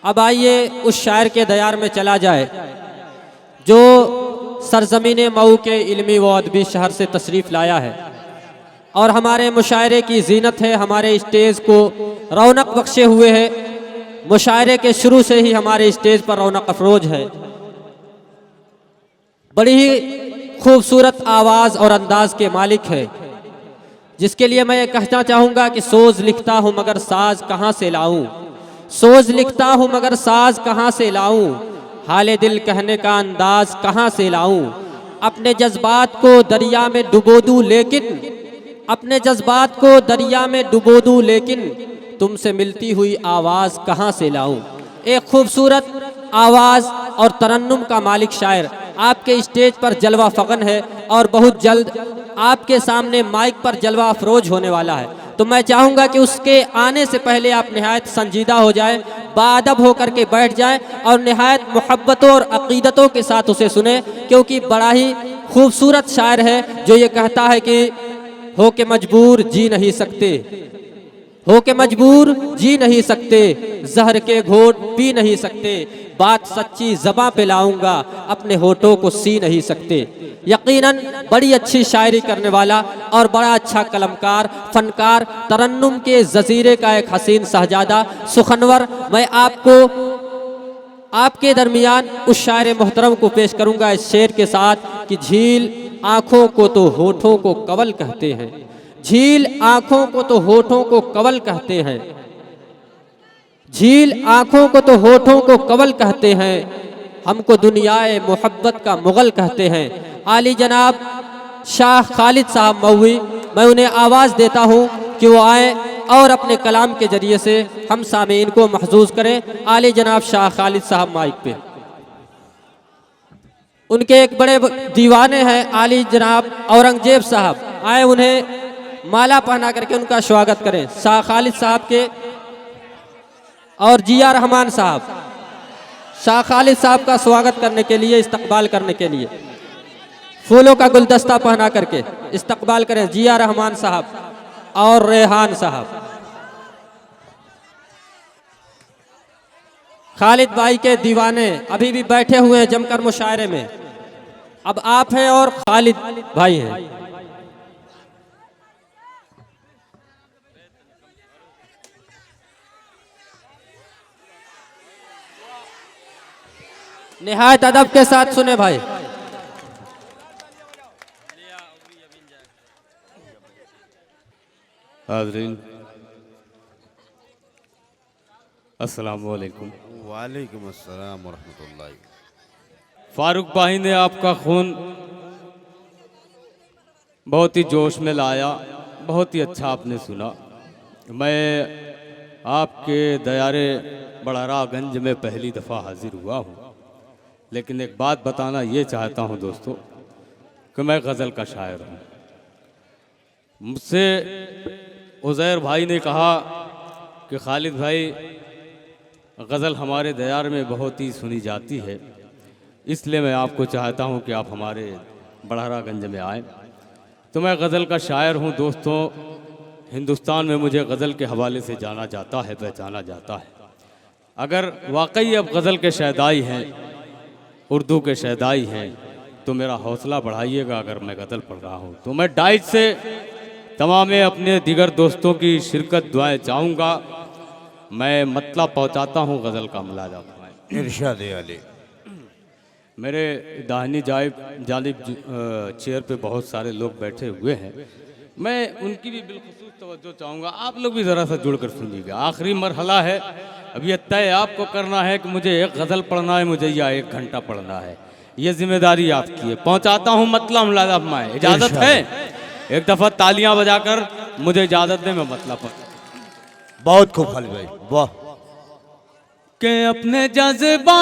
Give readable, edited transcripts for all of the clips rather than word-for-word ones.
अब आइए उस शायर के दयार में चला जाए जो सरजमीन मऊ के इल्मी व अदबी शहर से तशरीफ़ लाया है और हमारे मुशायरे की जीनत है, हमारे स्टेज को रौनक बख्शे हुए है। मुशायरे के शुरू से ही हमारे स्टेज पर रौनक अफरोज है। बड़ी ही खूबसूरत आवाज़ और अंदाज के मालिक है, जिसके लिए मैं ये कहना चाहूँगा कि सोज लिखता हूँ मगर साज कहाँ से लाऊं, सोज लिखता हूँ मगर साज कहाँ से लाऊं, हाले दिल कहने का अंदाज कहाँ से लाऊं। अपने जज्बात को दरिया में डुबो दूं लेकिन, अपने जज्बात को दरिया में डुबो दूं लेकिन, तुमसे मिलती हुई आवाज़ कहाँ से लाऊं। एक खूबसूरत आवाज़ और तरन्नुम का मालिक शायर आपके स्टेज पर जलवा फ़गन है और बहुत जल्द आपके सामने माइक पर जलवा अफरोज होने वाला है। तो मैं चाहूँगा कि उसके आने से पहले आप निहायत संजीदा हो जाए, बाअदब होकर के बैठ जाएं और निहायत मोहब्बतों और अक़ीदतों के साथ उसे सुने, क्योंकि बड़ा ही खूबसूरत शायर है जो ये कहता है कि हो के मजबूर जी नहीं सकते, हो के मजबूर जी नहीं सकते, जहर के घोट पी नहीं सकते, बात सच्ची ज़बां पे लाऊंगा अपने होठों को सी नहीं सकते। यकीनन बड़ी अच्छी शायरी करने वाला और बड़ा अच्छा कलमकार, फनकार, तरन्नुम के जजीरे का एक हसीन शहजादा सुखनवर, मैं आपको आपके दरमियान उस शायर मोहतरम को पेश करूंगा इस शेर के साथ कि झील आँखों को तो होठों को कवल कहते हैं, झील आँखों को तो होठों को कवल कहते हैं, झील आँखों को तो होठों को कवल कहते हैं, हमको दुनियाए मोहब्बत का मुगल कहते हैं। आली जनाब शाह खालिद साहब मऊई, मैं उन्हें आवाज़ देता हूँ कि वो आए और अपने कलाम के ज़रिए से हम सामीन को महजूज करें। आली जनाब शाह खालिद साहब माइक पे। उनके एक बड़े दीवाने हैं आली जनाब औरंगजेब साहब, आए उन्हें माला पहना करके उनका स्वागत करें। शाह खालिद साहब के और जिया रहमान साहब शाह खालिद साहब का स्वागत करने के लिए, इस्तकबाल करने के लिए फूलों का गुलदस्ता पहना करके इस्तकबाल करें जिया रहमान साहब और रेहान साहब। खालिद भाई के दीवाने अभी भी बैठे हुए हैं जमकर मुशायरे में। अब आप हैं और खालिद भाई हैं। निहायत अदब के साथ सुने भाई। हाज़रीन अस्सलाम वालेकुम। वालेकुम अस्सलाम वरहमतुल्लाहि। फारूक भाई ने आपका खून बहुत ही जोश में लाया, बहुत ही अच्छा आपने सुना। मैं आपके दयारे बड़ारागंज में पहली दफ़ा हाजिर हुआ हूँ, लेकिन एक बात बताना ये चाहता हूँ दोस्तों कि मैं गज़ल का शायर हूँ। मुझसे उज़ैर भाई ने कहा कि खालिद भाई गज़ल हमारे दयार में बहुत ही सुनी जाती है, इसलिए मैं आपको चाहता हूँ कि आप हमारे बड़हरागंज में आएँ। तो मैं गज़ल का शायर हूँ दोस्तों। हिंदुस्तान में मुझे गज़ल के हवाले से जाना जाता है, पहचाना जाता है। अगर वाकई अब गज़ल के शहदाई हैं, उर्दू के शहदाई हैं, तो मेरा हौसला बढ़ाइएगा। अगर मैं गज़ल पढ़ रहा हूँ तो मैं डाइट से तमाम अपने दीगर दोस्तों की शिरकत दुआएं चाहूँगा। मैं मतलब पहुँचाता हूँ गज़ल का मुलाज़ा फरमाएं। इरशाद अली। मेरे दाहिनी जानिब चेयर पे बहुत सारे लोग बैठे हुए हैं, मैं उनकी भी बिलखुसूस तवज्जो चाहूँगा। आप लोग भी ज़रा सा जुड़ कर सुनिएगा। आखिरी मरहला है, अब ये तय आपको करना है कि मुझे एक गज़ल पढ़ना है मुझे या 1 घंटा पढ़ना है। ये जिम्मेदारी आपकी है। पहुँचाता हूँ मतलब मुलाज़ा फरमाएं। इजाज़त है? एक दफ़ा तालियां बजाकर मुझे इजाज़त दें, मैं मतलब पढ़। बहुत खूब खालिद भाई, वाह। के अपने जज्बा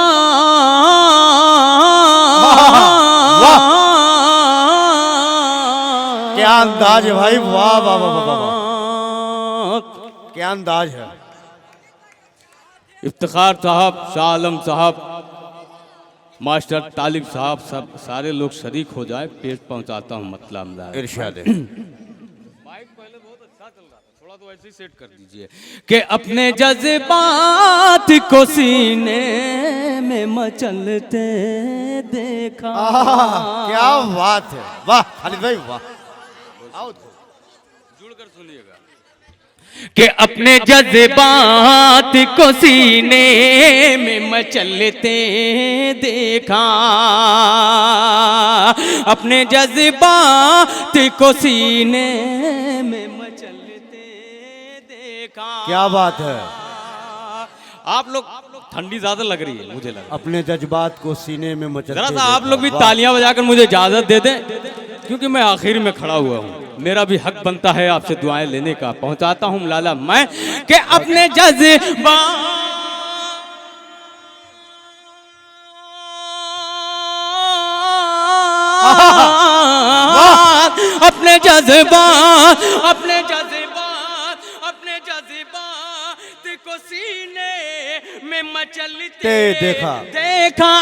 क्या अंदाज है भाई, वाह वाह वाह वाह वाह, क्या अंदाज है। इफ्तिखार साहब, शाह आलम साहब, मास्टर तालिब साहब, सब सारे लोग शरीक हो जाए। पेश पहुंचाता हूँ मतलब इरशाद है। माइक पहले बहुत अच्छा चल रहा था, थोड़ा बात वैसे ही सेट कर दीजिए कि अपने जज्बात को सीने में मचलते देखा। क्या बात है, वाह खालिद भाई वाह। जुड़कर सुनिएगा कि अपने जज्बात को सीने में मचलते देखा, अपने जज्बात को सीने में मचलते देखा। क्या बात है। आप लोग ठंडी ज्यादा लग रही है मुझे लगा। अपने जज्बात को सीने में मचलते जरा सा आप देखा। लोग भी वाह। तालियां बजाकर मुझे इजाजत दे दें, क्योंकि मैं आखिर में खड़ा हुआ हूँ। मेरा भी हक बनता है आपसे दुआएं लेने का। पहुंचाता हूँ लाला मैं कि अपने जज्बात अपने जज्बात अपने जज्बात अपने जज्बात को सीने में मचलते देखा। देखा।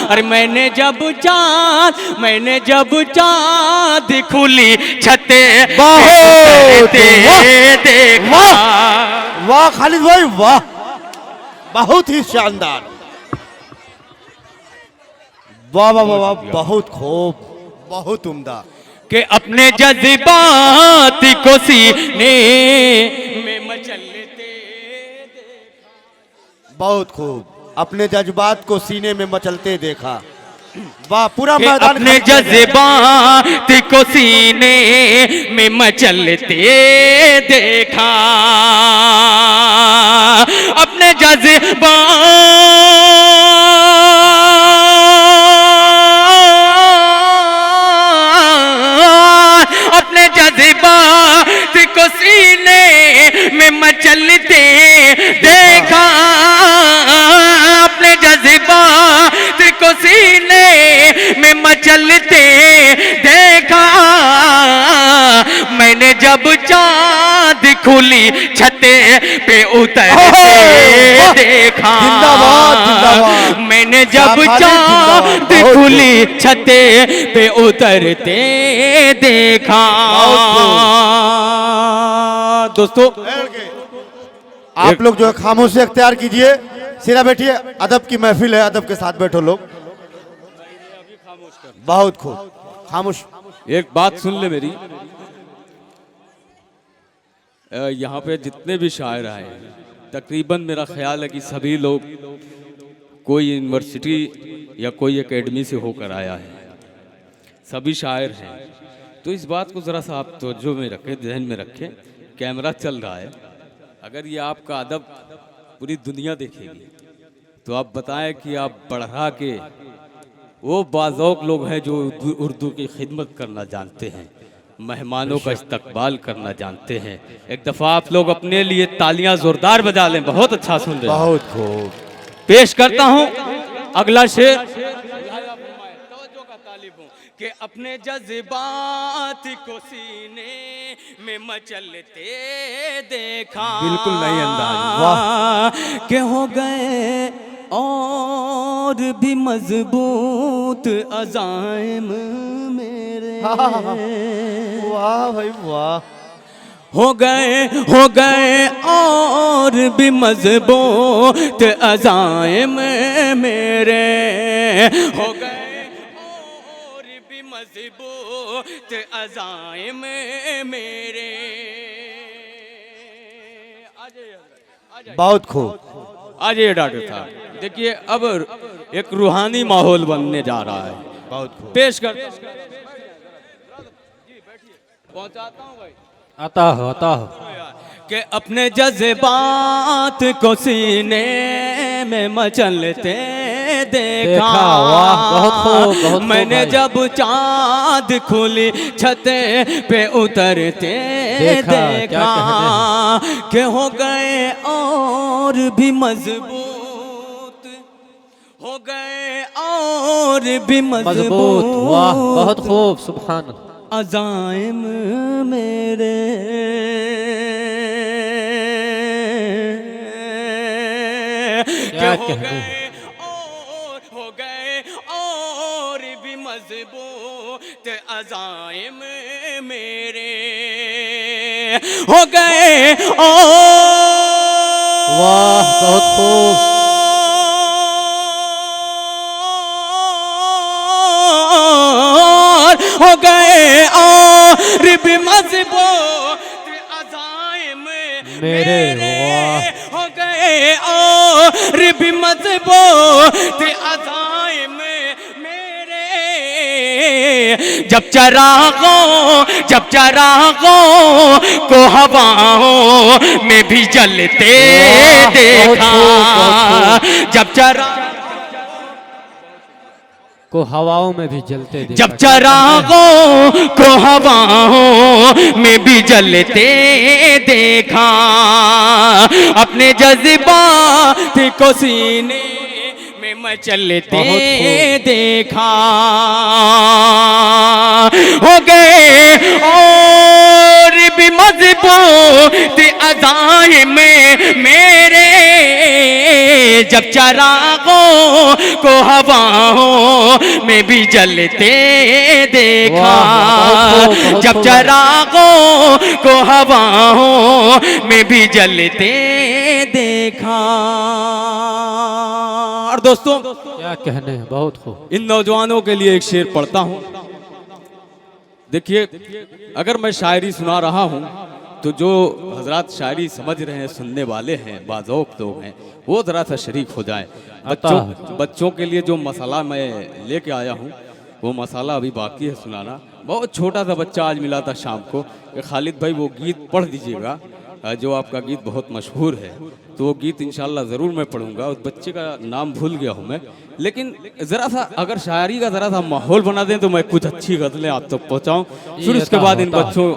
अरे मैंने जब चाँद खुली छते देखा। वाह खालिद भाई वाह, बहुत ही शानदार। वाह वाह वाह वाह, बहुत खूब, बहुत उम्दा। कि अपने जज्बात को सीने में मचलते बहुत खूब, अपने जज्बात को सीने में मचलते देखा। वाह, पूरा कि मैदान अपने खाली किया जाए। जज्बात को सीने में मचलते देखा, अपने अपने जज्बात को सीने में मचलते देखा, अपने जज्बात को सीने में मचलते देखा। मैंने जब चाँद खुली छते पे उतरते देखा, जिंदाबाद, जिंदाबाद। मैंने जब शाबाश, चाँद जिंदाबाद। खुली छते पे उतरते देखा। दोस्तों आप लोग जो है खामोशी अख्तियार कीजिए, सीधा बैठिए। अदब की महफिल है, अदब के साथ बैठो लोग। बहुत खूब, खामोश। एक बात सुन ले मेरी, यहाँ पे जितने भी शायर आए तकरीबन मेरा ख्याल है कि सभी लोग कोई यूनिवर्सिटी या कोई एकेडमी से होकर आया है, सभी शायर हैं। तो इस बात को ज़रा सा आप तवज्जो में रखें, ध्यान में रखें। कैमरा चल रहा है, अगर ये आपका अदब पूरी दुनिया देखेगी तो आप बताएं कि आप बढ़ा के वो बाज़ौक़ लोग हैं जो उर्दू की खिदमत करना जानते हैं, मेहमानों का इस्तकबाल करना जानते हैं। एक दफ़ा आप लोग अपने लिए तालियां ज़ोरदार बजा लें। बहुत अच्छा सुन रहे हैं। बहुत खूब। पेश करता हूँ अगला शेर कि अपने जज्बात को सीने में मचलते देखा। बिल्कुल नई अंदाज, वाह। के हो गए और भी मजबूत अज़ाइम मेरे, वाह भाई वाह। हो गए और भी मजबूत अज़ाइम मेरे, हो गए और भी मजबूत अज़ाइम मेरे। बहुत खूब। आ जाइए डॉक्टर साहब। देखिए अब एक रूहानी माहौल बनने जा रहा है। बहुत खूब। पेश कर पहुंचाता हूँ भाई। आता हो कि अपने जज्बात को सीने में मचलते देखा। वाह, बहुत खूब, बहुत खूब मैंने भाई। जब चाँद खुली छते पे उतरते देखा, क्या देखा। कि हो गए और भी मजबूत, हो गए और भी मजबूत। वाह, बहुत खूब, सुभान। अज़ाइम मेरे, क्या हो कहने। गए और भी मजबूत अज़ाइम मेरे। हो गए वाह बहुत खूब। हो गए और भी मजबूत अज़ाइम मेरे। वाह हो गए और भी मजबूत अज़ाइम मेरे। जब चरागों को हवाओं में भी जलते देखा, जब को हवाओं में भी जलते देखा। जब चरागों को हवाओं में भी जलते देखा, अपने जज्बात को सीने में मचलते देखा। हो गए और भी मजबूत अज़ाइम मेरे। जब चरागों को हवाओं में भी जलते देखा, जब चरागों को हवाओं में भी जलते देखा। और दोस्तों क्या कहने हैं, बहुत खूब। इन नौजवानों के लिए एक शेर पढ़ता हूं। देखिए, अगर मैं शायरी सुना रहा हूं तो जो हजरात शायरी समझ रहे हैं, सुनने वाले हैं, बाज़ौक़ लोग हैं, वो ज़रा सा शरीक हो जाए। बच्चों के लिए जो मसाला मैं लेके आया हूँ, वो मसाला अभी बाकी है सुनाना। बहुत छोटा सा बच्चा आज मिला था शाम को कि खालिद भाई वो गीत पढ़ दीजिएगा, जो आपका गीत बहुत मशहूर है। तो वो गीत इंशाल्लाह ज़रूर मैं पढ़ूंगा। उस बच्चे का नाम भूल गया हूँ मैं, लेकिन ज़रा सा अगर शायरी का ज़रा सा माहौल बना दें तो मैं कुछ अच्छी गज़लें आप तक पहुँचाऊँ। फिर उसके बाद इन बच्चों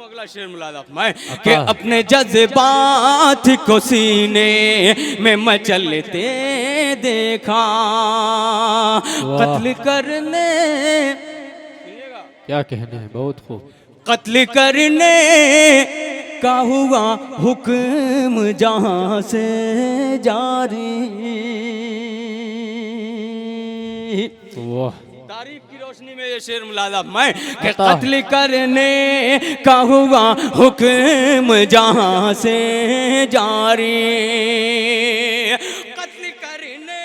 अगला शेर मुलादा मैं कि अपने जज्बात को सीने में मचलते देखा, कत्ल करने। क्या कहने हैं, बहुत खूब। कत्ल करने का हुआ हुक्म जहां से जारी। वाह। तारीफ की रोशनी में ये शेर मुलादा मैं कि कत्ल करने का हुआ हुक्म जहां से जारी। कत्ल करने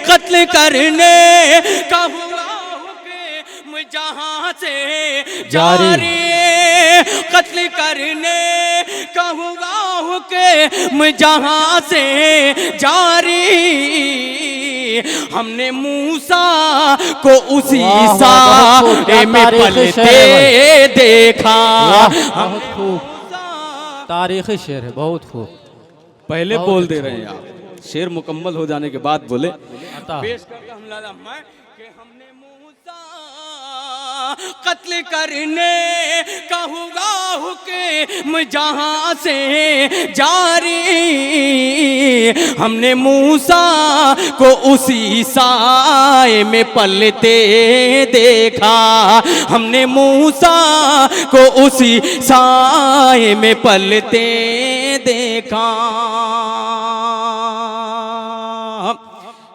कत्ल करने का हुआ हुक्म जहां से जारी। कत्ल करने का हुआ हुक्म जहां से जारी। हमने मूसा को उसी साए में पलते देखा। बहुत खूब, तारीखी शेर है, बहुत खूब। पहले बोल दे रहे हैं आप, शेर मुकम्मल हो जाने के बाद बोले। पेश करके हम लादा मैं कि हमने मूसा कत्ल करने का हुआ हुक्म जहां से जारी। हमने मूसा को उसी साए में पलते देखा। हमने मूसा को उसी साए में पलते देखा।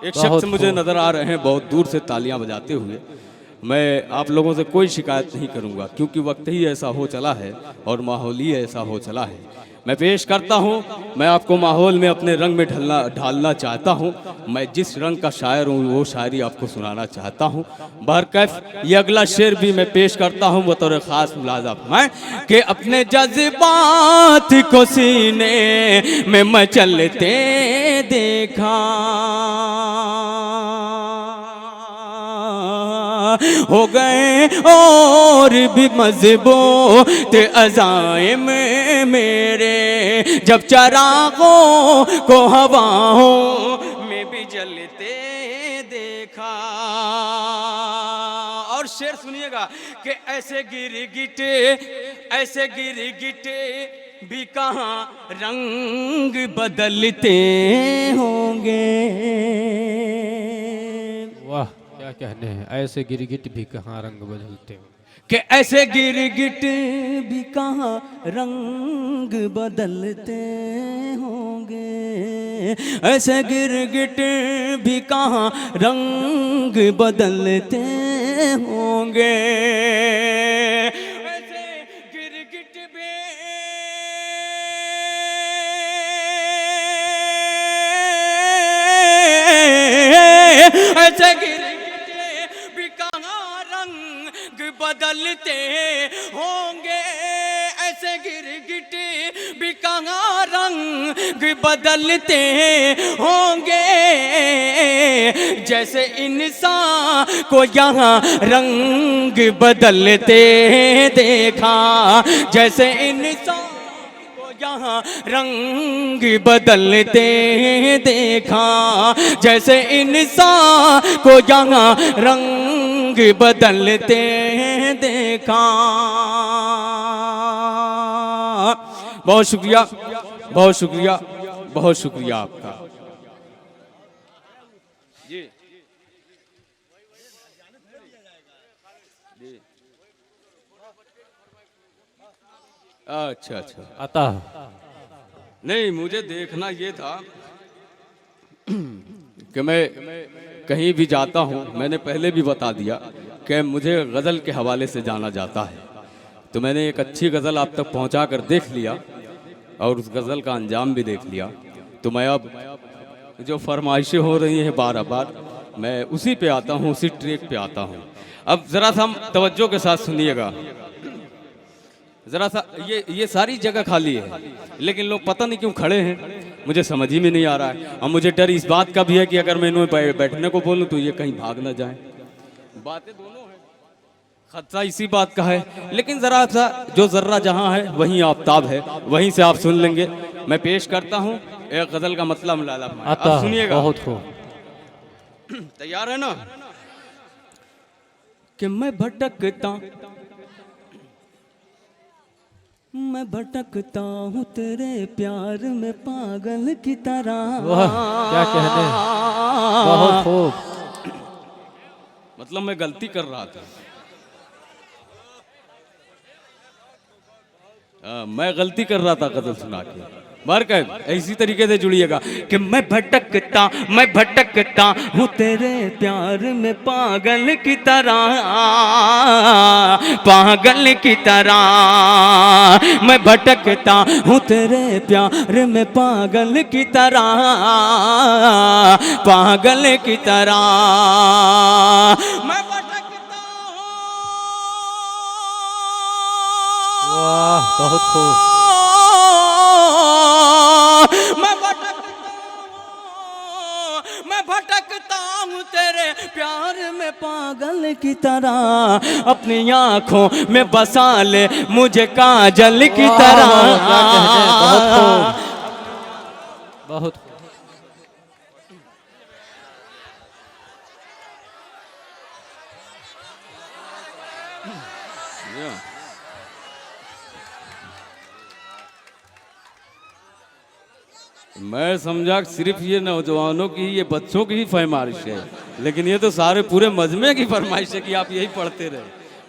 एक शख्स मुझे नजर आ रहे हैं बहुत दूर से तालियां बजाते हुए। मैं आप लोगों से कोई शिकायत नहीं करूंगा क्योंकि वक्त ही ऐसा हो चला है और माहौल ही ऐसा हो चला है। मैं पेश करता हूं, मैं आपको माहौल में अपने रंग में ढालना चाहता हूं। मैं जिस रंग का शायर हूं वो शायरी आपको सुनाना चाहता हूं। बहरकैफ ये अगला शेर भी मैं पेश करता हूं बतौर ख़ास मुलाज़ा मैं कि अपने जज्बात को सीने में मचलते देखा। हो गए और भी मजबूत अज़ाइम मेरे। जब चरागों को हवाओं में भी जलते देखा। और शेर सुनिएगा कि ऐसे गिरगिटे भी कहाँ रंग बदलते होंगे। वाह, क्या कहने हैं, ऐसे गिरगिट भी कहाँ रंग बदलते हो। कि ऐसे गिरगिट भी कहाँ रंग बदलते होंगे, ऐसे गिरगिट भी कहाँ रंग बदलते होंगे, ऐसे गिरगिट भी ऐसे गिरगिट भी कहाँ रंग बदलते होंगे, ऐसे गिरगिट भी कहाँ रंग बदलते होंगे, जैसे इंसान को यहाँ रंग बदलते देखा, जैसे इंसान यहाँ रंग बदलते देखा, जैसे इंसान को यहाँ रंग बदलते देखा। बहुत शुक्रिया, बहुत शुक्रिया, बहुत शुक्रिया आपका जी। अच्छा अच्छा, आता नहीं मुझे देखना ये था कि मैं कहीं भी जाता हूँ, मैंने पहले भी बता दिया कि मुझे गज़ल के हवाले से जाना जाता है, तो मैंने एक अच्छी गज़ल आप तक पहुँचा कर देख लिया और उस गज़ल का अंजाम भी देख लिया। तो मैं अब जो फरमाइशें हो रही हैं बार बार, मैं उसी पे आता हूँ, उसी ट्रैक पे आता हूँ। अब ज़रा सा हम तवज्जो के साथ सुनिएगा, ज़रा सा ये सारी जगह खाली है, लेकिन लोग पता नहीं क्यों खड़े हैं, मुझे समझ ही में नहीं आ रहा है। और मुझे डर इस बात का भी है कि अगर मैं इन्हें बैठने को बोलूं तो ये कहीं भाग ना जाए। बातें दोनों हैं, खदशा इसी बात का है, लेकिन ज़रा सा जो ज़र्रा जहाँ है वहीं आफ्ताब है, वहीं से आप सुन लेंगे। मैं पेश करता हूँ एक गज़ल का मतलब मलाला, आप सुनिएगा। बहुत खूब, तैयार है ना? कि मैं भटकता हूँ तेरे प्यार में पागल की तरह। वाह क्या कहने, बहुत खूब। मतलब मैं गलती कर रहा था, मैं गलती कर रहा था गजल सुना के। बरकत इसी तरीके से जुड़िएगा कि मैं भटकता हूँ तेरे प्यार में पागल की तरह, पागल की तरह। मैं भटकता हूँ तेरे प्यार में पागल की तरह, पागल की तरह। मैं भटकता हूँ, वाह बहुत खूब। मैं भटकता हूँ तेरे प्यार में पागल की तरह, अपनी आँखों में बसा ले मुझे काजल की तरह। बहुत खूब, बहुत खूब। मैं समझा सिर्फ ये नौजवानों की, ये बच्चों की ही फरमाइश है, लेकिन ये तो सारे पूरे मजमे की फरमाइश है कि आप यही पढ़ते रहे।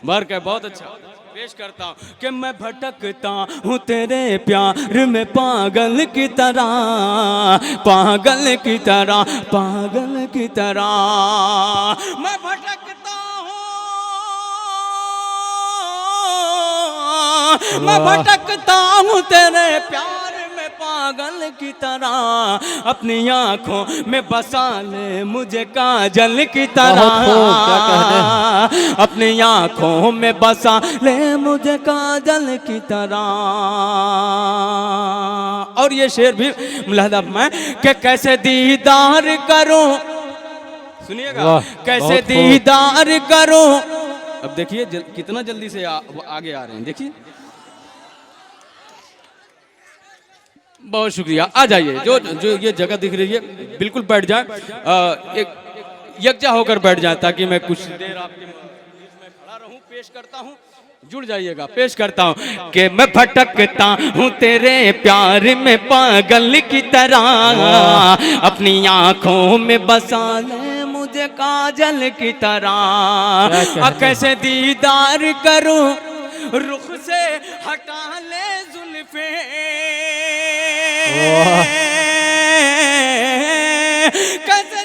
बार क्या बहुत अच्छा पेश करता हूँ कि मैं भटकता हूँ तेरे प्यार में पागल की तरह, पागल की तरह, पागल की तरह। मैं भटकता हूँ, मैं भटकता हूँ तेरे प्यार पागल की तरह, अपनी आँखों में बसा ले मुझे काजल की तरह। क्या कहने, अपनी आँखों में बसा ले मुझे काजल की तरह। और ये शेर भी मुलाहिदा मैं कि कैसे दीदार करूं, सुनिएगा, कैसे दीदार करूं। अब देखिए कितना जल्दी से आगे आ रहे हैं, देखिए। बहुत शुक्रिया, आ जाइए, जो ये जगह दिख रही है बिल्कुल बैठ जाए, एक यकजा होकर बैठ जाए ताकि मैं कुछ देर आपके बीच में खड़ा रहूं। पेश करता हूं, जुड़ जाइएगा। पेश करता हूं कि मैं भटकता हूं तेरे प्यार में पागल की तरह, अपनी आंखों में बसा ले मुझे मुझे काजल की तरह। क्या कहने हैं। कैसे दीदार करूं रुख से हटा ले जुल्फे। वाह। कैसे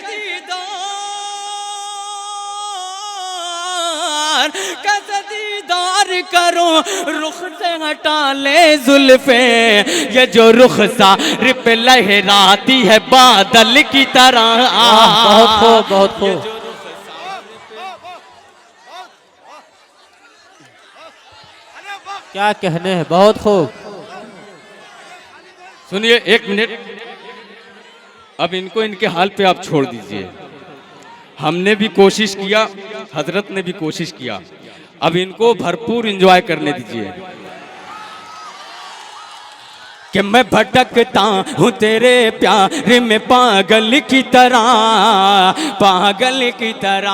दीदार करूं रुख से हटा ले जुल्फे। ये जो रुखसार पे लहराती है बादल की तरह। बहुत खूब, बहुत खूब। क्या कहने हैं, बहुत खूब। सुनिए एक मिनट, अब इनको इनके हाल पे आप छोड़ दीजिए। हमने भी कोशिश किया, हजरत ने भी कोशिश किया, अब इनको भरपूर एंजॉय करने दीजिए। कि मैं भटकता हूँ तेरे प्यार में पागल की तरह, पागल की तरह।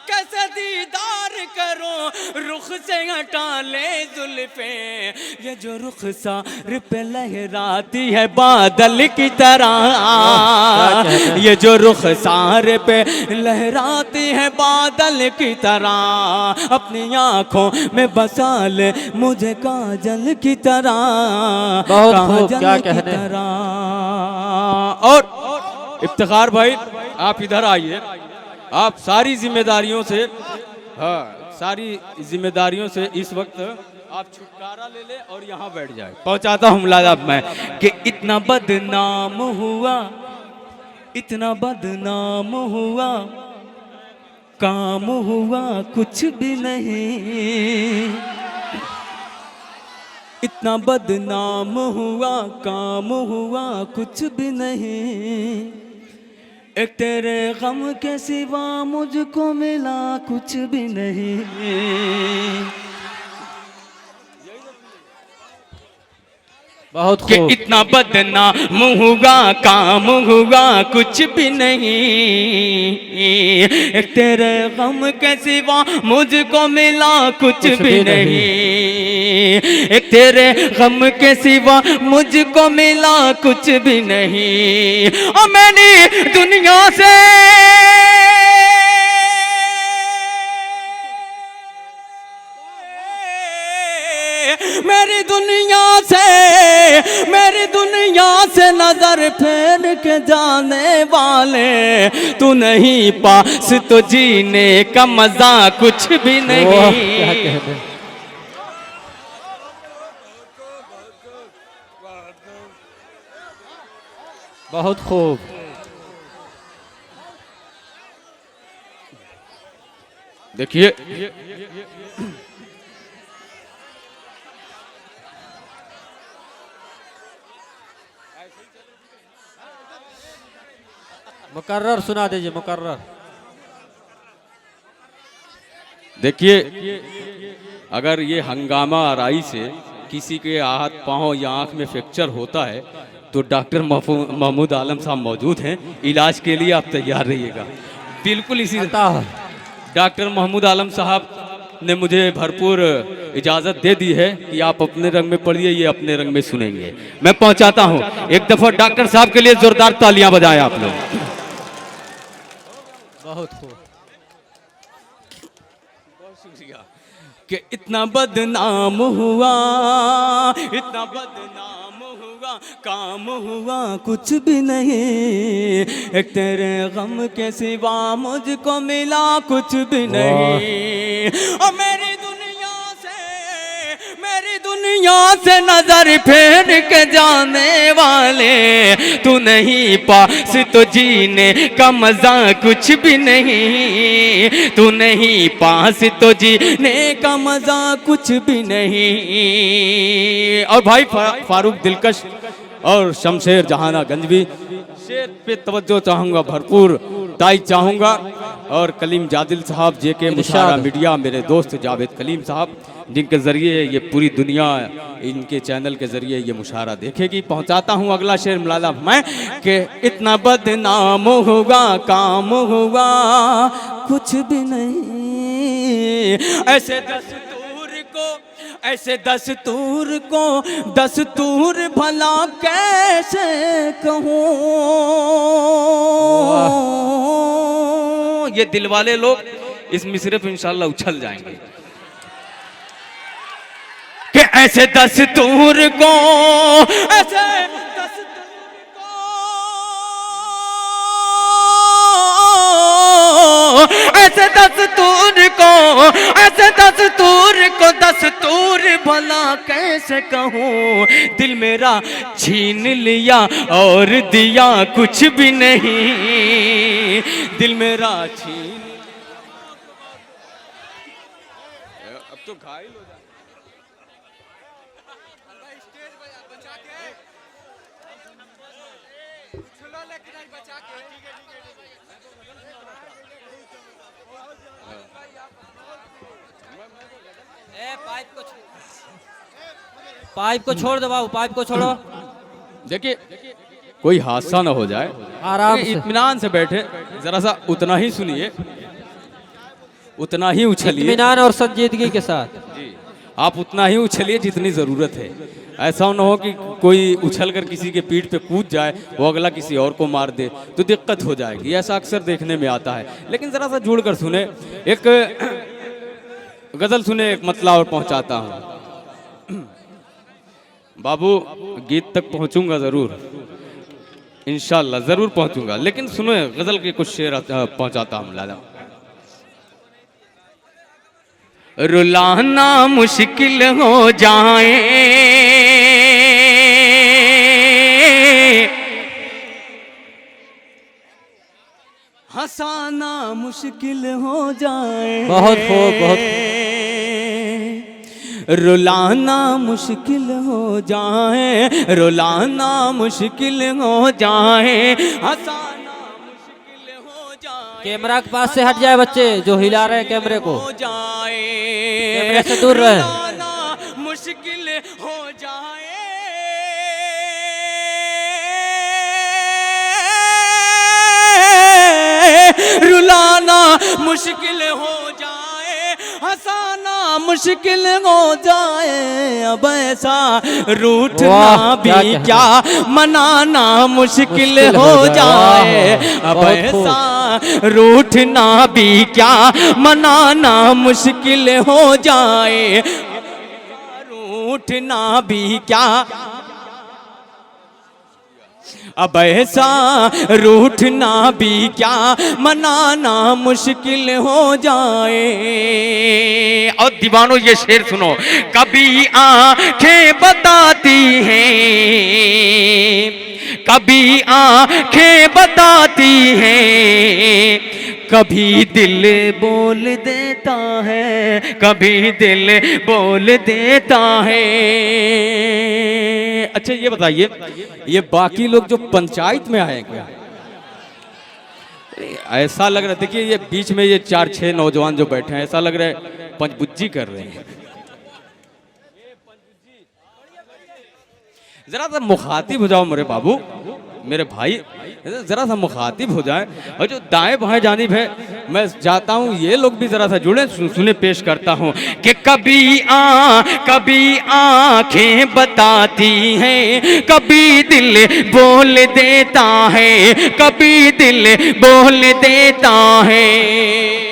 कैसे दीदार करो रुख से हटा ले जुल्फे। ये जो रुखसार पे लहराती है बादल की तरह। ये जो रुखसार पे लहराती है बादल की तरह। अपनी आंखों में बसा ले मुझे काजल की तरह, बहुत खूब। काजल क्या की कहने हैं। तरह। और इफ्तिखार भाई आप इधर आइए। आप सारी जिम्मेदारियों से, हाँ सारी जिम्मेदारियों से इस वक्त आप छुटकारा ले ले और यहाँ बैठ जाए। पहुँचाता हूँ मुलाजा मैं कि इतना बदनाम हुआ, इतना बदनाम हुआ, काम हुआ कुछ भी नहीं। इतना बदनाम हुआ, काम हुआ कुछ भी नहीं। एक तेरे गम के सिवा मुझको मिला कुछ भी नहीं। बहुत कि खूब। इतना बदनाम हुआ, काम हुआ कुछ भी नहीं। एक तेरे गम के सिवा मुझको मिला कुछ भी नहीं। एक तेरे गम के सिवा मुझको मिला कुछ भी नहीं। और मैंने दुनिया से मेरी दुनिया से नजर फेर के जाने वाले तू नहीं पास तो जीने का मजा कुछ भी वाह, नहीं। क्या कहने हैं। बहुत खूब। देखिए मुकर्रर सुना दीजिए, मुकर्रर। देखिए अगर ये हंगामा आराई से किसी के हाथ पांव या आंख में फ्रैक्चर होता है तो डॉक्टर महमूद आलम साहब मौजूद हैं, इलाज के लिए आप तैयार रहिएगा। बिल्कुल इसी डॉक्टर महमूद आलम साहब ने मुझे भरपूर इजाज़त दे दी है कि आप अपने रंग में पढ़िए, ये अपने रंग में सुनेंगे। मैं पहुंचाता हूं। एक दफ़ा डॉक्टर साहब के लिए जोरदार तालियां बजाएं आप लोग। बहुत खूब। कि इतना बदनाम हुआ, इतना बदनाम हुआ, काम हुआ कुछ भी नहीं। एक तेरे गम के सिवा मुझको मिला कुछ भी नहीं। और मेरी दुनिया से नजर फेर के जाने वाले तू नहीं पास तो जीने का मजा कुछ भी नहीं। तू नहीं पास तो जीने का मजा कुछ भी नहीं। और भाई फारूक दिलकश और शमशेर जहाना गंजवी शेर पे तवज्जो चाहूँगा, भरपूर ताई चाहूँगा। और कलीम जादिल साहब, जेके मुशारा मीडिया, मेरे दोस्त जावेद कलीम साहब, जिनके ज़रिए ये पूरी दुनिया इनके चैनल के ज़रिए ये मुशारा देखेगी। पहुंचाता हूँ अगला शेर मुलाला मैं कि इतना बदनाम होगा, काम होगा कुछ भी नहीं। ऐसे दस्तूर को ऐसे दस्तूर को दस्तूर भला कैसे कहूँ। ये दिल वाले लोग इस मिसरे पे इंशाल्लाह उछल जाएंगे कि ऐसे दस्तूर को ऐसे ऐसे दस्तूर को दस्तूर भला कैसे कहूँ। दिल मेरा छीन लिया और दिया कुछ भी नहीं। दिल मेरा छीन अब तो घायल हो जाए। पाइप को छोड़ दो बाबू, पाइप को छोड़ो। देखिए कोई हादसा ना हो जाए, आराम से इत्मीनान से बैठे, जरा सा उतना ही सुनिए, उतना ही उछलिए, इत्मीनान और संजीदगी के साथ। जी आप उतना ही उछलिए जितनी ज़रूरत है। ऐसा ना हो कि कोई उछल कर किसी के पीठ पे कूद जाए, वो अगला किसी और को मार दे तो दिक्कत हो जाएगी। ऐसा अक्सर देखने में आता है। लेकिन ज़रा सा जुड़ कर सुने, एक गज़ल सुने, एक मतला और पहुंचाता हूँ। बाबू गीत तक पहुंचूंगा ज़रूर, इंशाल्लाह ज़रूर पहुंचूंगा, लेकिन सुनो गज़ल के कुछ शेर पहुंचाता हूँ। लाला रुलाना मुश्किल हो जाए, हंसाना मुश्किल हो जाए। बहुत खूब, बहुत खूब। रुलाना मुश्किल हो जाए, रुलाना मुश्किल हो जाए, हंसाना मुश्किल हो जाए। कैमरा के पास से हट जाए बच्चे जो हिला रहे हैं कैमरे को, हो जाए, कैमरे से दूर रहे। रुलाना मुश्किल हो जाए, रुलाना मुश्किल हो जाए, हंसाना मुश्किल हो जाए। अब ऐसा रूठना भी क्या, मनाना मुश्किल हो जाए। अब ऐसा रूठना भी क्या, मनाना मुश्किल हो जाए। रूठना भी क्या, अब ऐसा रूठना भी क्या, मनाना मुश्किल हो जाए। और दीवानों ये शेर सुनो, कभी आंखें बताती हैं, कभी आंखें बताती हैं, कभी दिल बोल देता है, कभी दिल बोल देता है। अच्छा ये बताइए, ये बाकी लोग जो पंचायत में आए क्या, ऐसा लग रहा है, देखिए ये बीच में ये 4-6 नौजवान जो बैठे हैं, ऐसा लग रहा है पंचबुज्जी कर रहे हैं। जरा सा मुखातिब हो जाओ मेरे बाबू, मेरे भाई, जरा सा मुखातिब हो जाए। और जो दाएं बाएं जानिब है, मैं जाता हूँ ये लोग भी जरा सा जुड़े। सुने पेश करता हूँ कि कभी आंखें बताती हैं, कभी दिल बोल देता है, कभी दिल बोल देता है,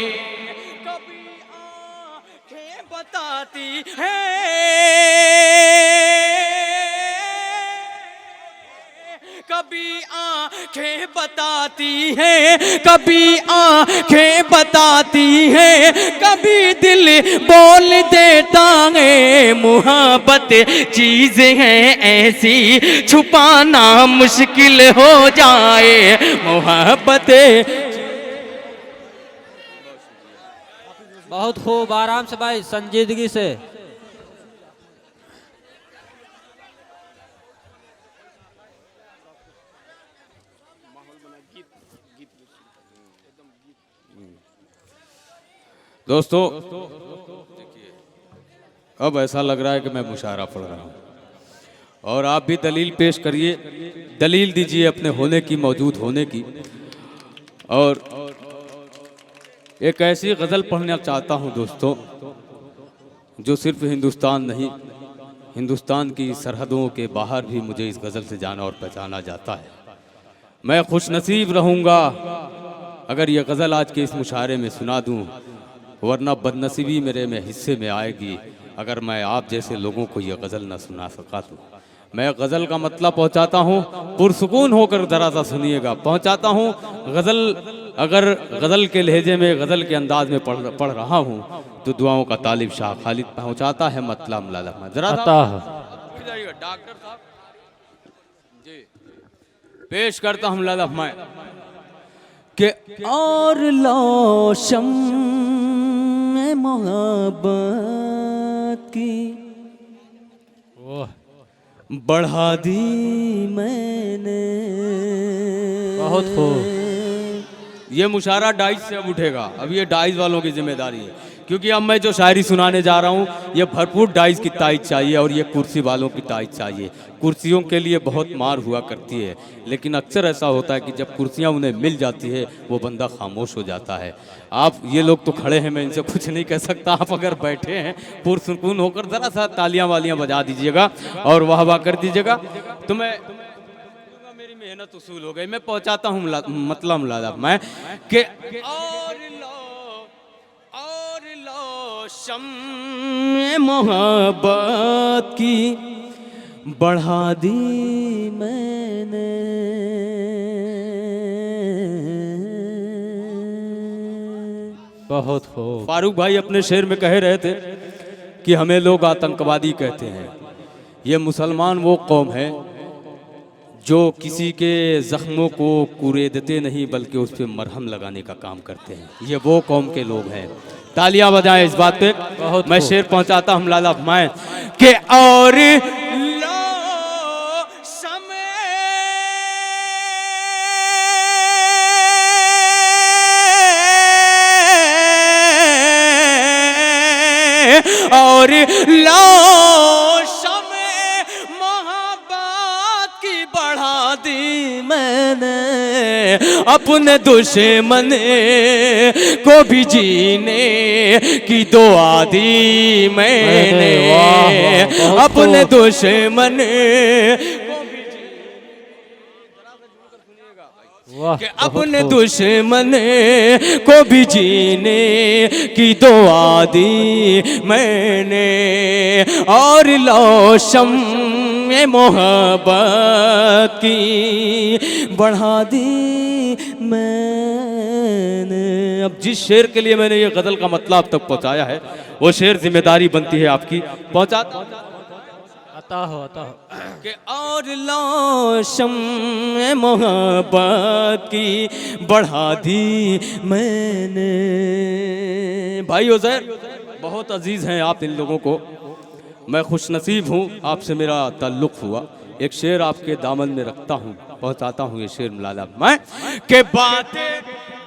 कभी आंखें बताती है, कभी आंखें बताती है, कभी आंखें बताती है, कभी दिल बोल देता है। मुहब्बत चीज है ऐसी, छुपाना मुश्किल हो जाए। मुहब्बत बहुत खूब, आराम से भाई, संजीदगी से। दोस्तों देखिए, अब ऐसा लग रहा है कि मैं मुशायरा पढ़ रहा हूँ, और आप भी दलील पेश करिए, दलील दीजिए अपने होने की, मौजूद होने की। और एक ऐसी गज़ल पढ़ना चाहता हूँ दोस्तों जो सिर्फ हिंदुस्तान नहीं, हिंदुस्तान की सरहदों के बाहर भी मुझे इस गज़ल से जाना और पहचाना जाता है। मैं खुश नसीब रहूँगा अगर ये गज़ल आज के इस मुशायरे में सुना दूँ, वरना बदनसीबी मेरे में हिस्से में आएगी अगर मैं आप जैसे लोगों को ये गज़ल ना सुना सका तो। मैं गज़ल का मतलब पहुंचाता हूं, पुरसुकून होकर ज़रा सा सुनिएगा, पहुंचाता हूं। गज़ल अगर गज़ल के लहजे में, गज़ल के अंदाज में पढ़ रहा हूं तो दुआओं का तालिब शाह खालिद पहुंचाता है मतलब मुलाज़ा। जरा डॉक्टर साहब जी पेश करता हूं मुलाज़ा मैं कि और लो शम्म मोहब्बत की बढ़ा दी मैंने। बहुत खूब। ये मुशायरा डाइज से अब उठेगा, अब ये डाइज वालों की जिम्मेदारी है, क्योंकि अब मैं जो शायरी सुनाने जा रहा हूँ ये भरपूर डाइज की ताइज चाहिए और ये कुर्सी वालों की ताइज चाहिए। कुर्सियों के लिए बहुत मार हुआ करती है, लेकिन अक्सर ऐसा होता है कि जब कुर्सियाँ उन्हें मिल जाती है वो बंदा खामोश हो जाता है। आप ये लोग तो खड़े हैं, मैं इनसे कुछ नहीं कह सकता। आप अगर बैठे हैं पुरसुकून होकर ज़रा सा तालियां वालियां बजा दीजिएगा और वाह वाह कर दीजिएगा तो मैं मेरी मेहनत उसूल हो गई। मैं पहुंचाता हूँ मतलब मुलाज़ा मैं कि और लो शम्म मोहब्बत की बढ़ा दी मैंने। बहुत खूब। फारूक भाई अपने शेर में कह रहे थे कि हमें लोग आतंकवादी कहते हैं। ये मुसलमान वो कौम है जो किसी के ज़ख्मों को कुरेदते नहीं बल्कि उस पर मरहम लगाने का काम करते हैं। ये वो कौम के लोग हैं। तालियां बजाएं इस बात पे। बहुत मैं शेर पहुंचाता हूं लाला फरमाएं कि और लो समय और लो समय मोहब्बत की बढ़ा दी मैंने। अपने दुश्मन को भी जीने की दुआ दी मैंने। अपने दुश्मन कि अपने दुश्मन को भी जीने की दुआ दी मैंने। और लो शम्म मोहब्बत की बढ़ा दी मैंने। अब जिस शेर के लिए मैंने ये गज़ल का मतलब आप तक पहुंचाया है वो शेर जिम्मेदारी बनती है आपकी पहुंचा अता हो कि और लो शम्म मोहब्बत की बढ़ा दी मैंने। भाई उज़ैर बहुत अजीज़ हैं आप इन लोगों को, मैं खुशनसीब हूँ आपसे मेरा ताल्लुक़ हुआ। एक शेर आपके दामन में रखता हूँ, पहुँचाता हूँ ये शेर मुलाज़ा मैं कि बातें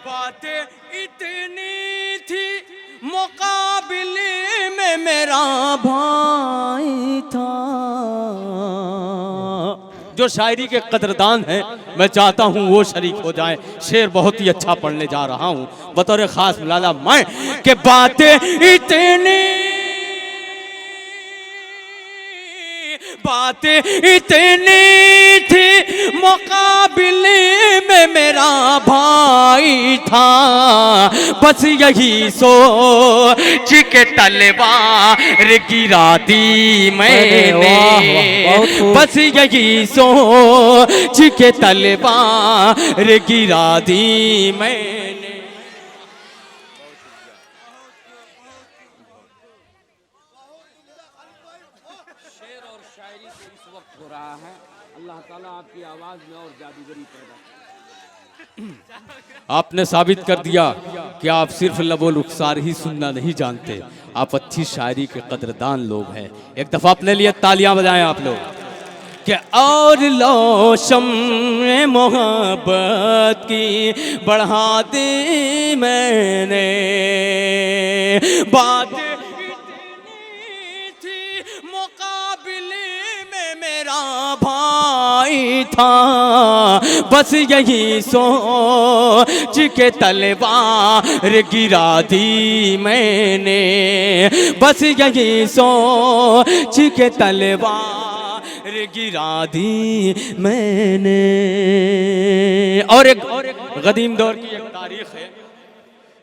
बातें इतनी थी मुकाबले में मेरा भाई था। जो शायरी के कदरदान हैं मैं चाहता हूँ वो शरीक हो जाएं। शेर बहुत ही अच्छा पढ़ने जा रहा हूँ बतौर ख़ास मुलाज़ा मैं कि बातें इतनी थी मुकाबले में मेरा भाई था। बस यही सोच के तलवार गिरा दी मैंने। बस यही सोच के तलवार गिरा दी मैंने। हो रहा है अल्लाह ताला आपकी आवाज में और जादूगरी पैदा। आपने साबित कर दिया कि आप सिर्फ लबो रुखसार ही सुनना नहीं जानते, आप अच्छी शायरी के कदरदान लोग हैं। एक दफा अपने लिए तालियां बजाएं आप लोग कि और लो शम्म मोहब्बत की बढ़ा दी मैंने। बात इतनी थी मुकाबले में मेरा भाई आई था, बस यही सोच के तलवार गिरा दी मैंने, बस यही सोच के तलवार गिरा दी मैंने। और एक कदीम दौर की एक तारीख है,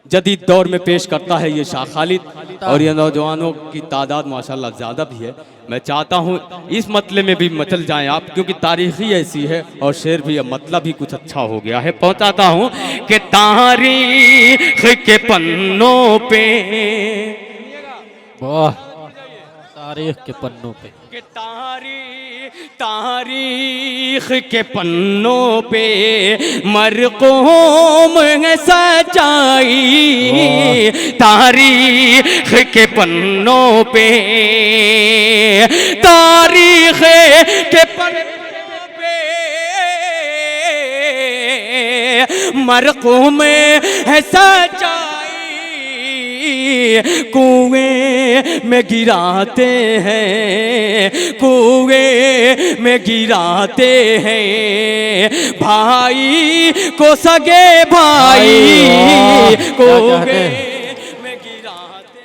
जदीद दौर में पेश करता है ये शाह खालिद, और ये नौजवानों की तादाद माशाल्लाह ज़्यादा भी है। मैं चाहता हूँ इस मतले में भी मचल जाएं आप, क्योंकि तारीख ही ऐसी है और शेर भी, अब मतलब भी कुछ अच्छा हो गया है। पहुँचाता हूँ कि तारीख के पन्नों पे, वाह, तारीख के पन्नों पे, कि तारीख के पन्नों पे मरकूम है सच्चाई, तारीख के पन्नों पे, तारीख के पन्नों पे मरकूम है सच्चाई, कुएं में गिराते हैं, कुएं में गिराते हैं भाई को, सगे भाई कुएं में गिराते।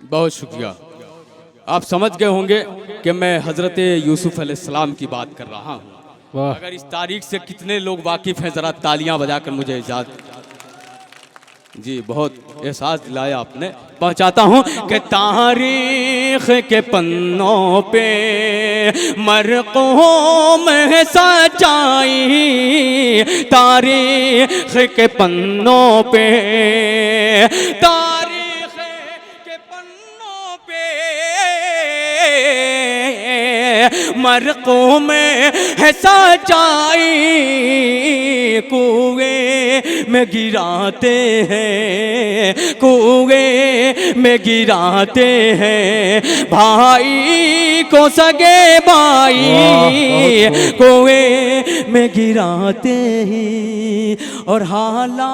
बहुत शुक्रिया। आप समझ गए होंगे कि मैं हज़रत यूसुफ अलैहिस्सलाम की बात कर रहा हूँ। अगर इस तारीख से कितने लोग वाकिफ़ हैं, ज़रा तालियां बजाकर मुझे इजाज़त। जी, बहुत एहसास दिलाया आपने। पहुंचाता हूँ कि तारीख के पन्नों पे मरकूम है सच्चाई, तारीख के पन्नों पे, तारीख के पन्नों पे मरकूम है सच्चाई, कुएं में गिराते हैं, कुएं में गिराते हैं भाई को, सगे भाई कुएं में गिराते हैं। और हालात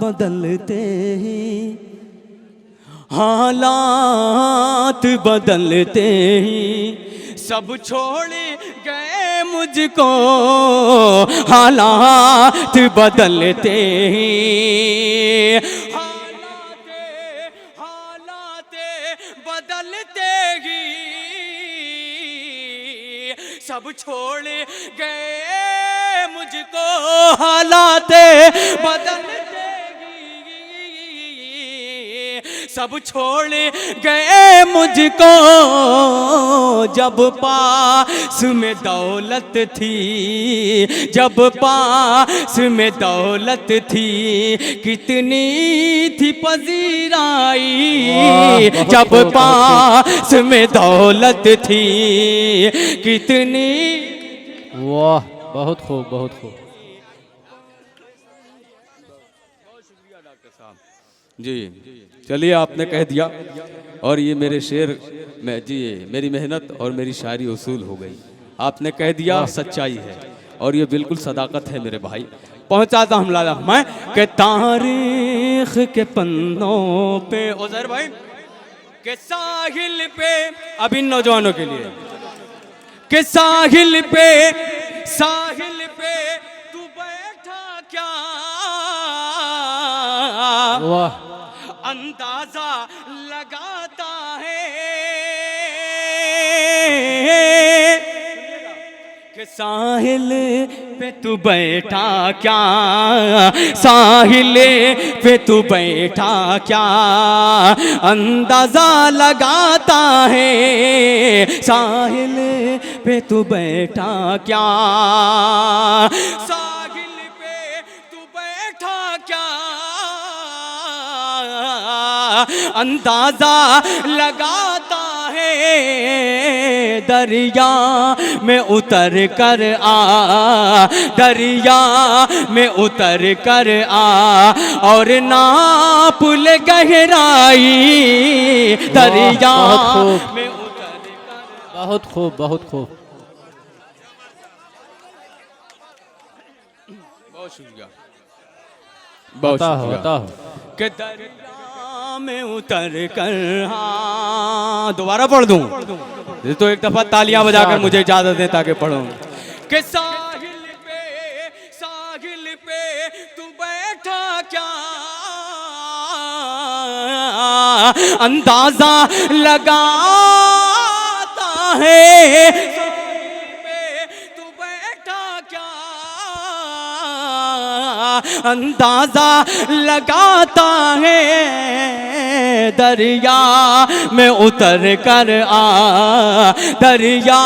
बदलते हैं, हालात बदलते ही सब छोड़ गए मुझको, हालात बदलते ही, हालात बदलते ही सब छोड़ गए मुझको, हालात बदलते सब छोड़ गए मुझको, जब पास में दौलत थी, जब पास में दौलत थी, कितनी थी पजीराई, जब पास में दौलत थी कितनी। वाह, बहुत खूब, बहुत खूब। जी चलिए, आपने कह दिया और ये मेरे शेर में जी मेरी मेहनत और मेरी शायरी उसूल हो गई। आपने कह दिया सच्चाई है और ये बिल्कुल सदाकत है मेरे भाई। पहुंचाता हम लाला मैं के तारीख के पन्नों पे, उज़ैर भाई के साहिल पे, अब इन नौजवानों के लिए, के साहिल पे तू बैठा क्या, वाह, अंदाजा लगाता है कि साहिल पे तू बैठा क्या, साहिल पे तू बैठा क्या, अंदाजा लगाता है, साहिल पे तू बैठा क्या, साहिल पे तू बैठा क्या, अंदाजा लगाता है, दरिया में उतर कर आ, दरिया में उतर कर आ और नाप ले गहराई, दरिया में उतर कर। बहुत खूब, बहुत खूब। बहुत शुक्रिया, बहुत शुक्रिया। बताओ कि दरिया में उतर कर दोबारा पढ़ दूं? तो एक दफा तालियां बजाकर मुझे इजाजत दें ताकि पढ़ूं। कि साहिल पे तू बैठा क्या अंदाजा लगाता है, तू बैठा क्या अंदाजा लगाता है, दरिया में उतर कर आ, दरिया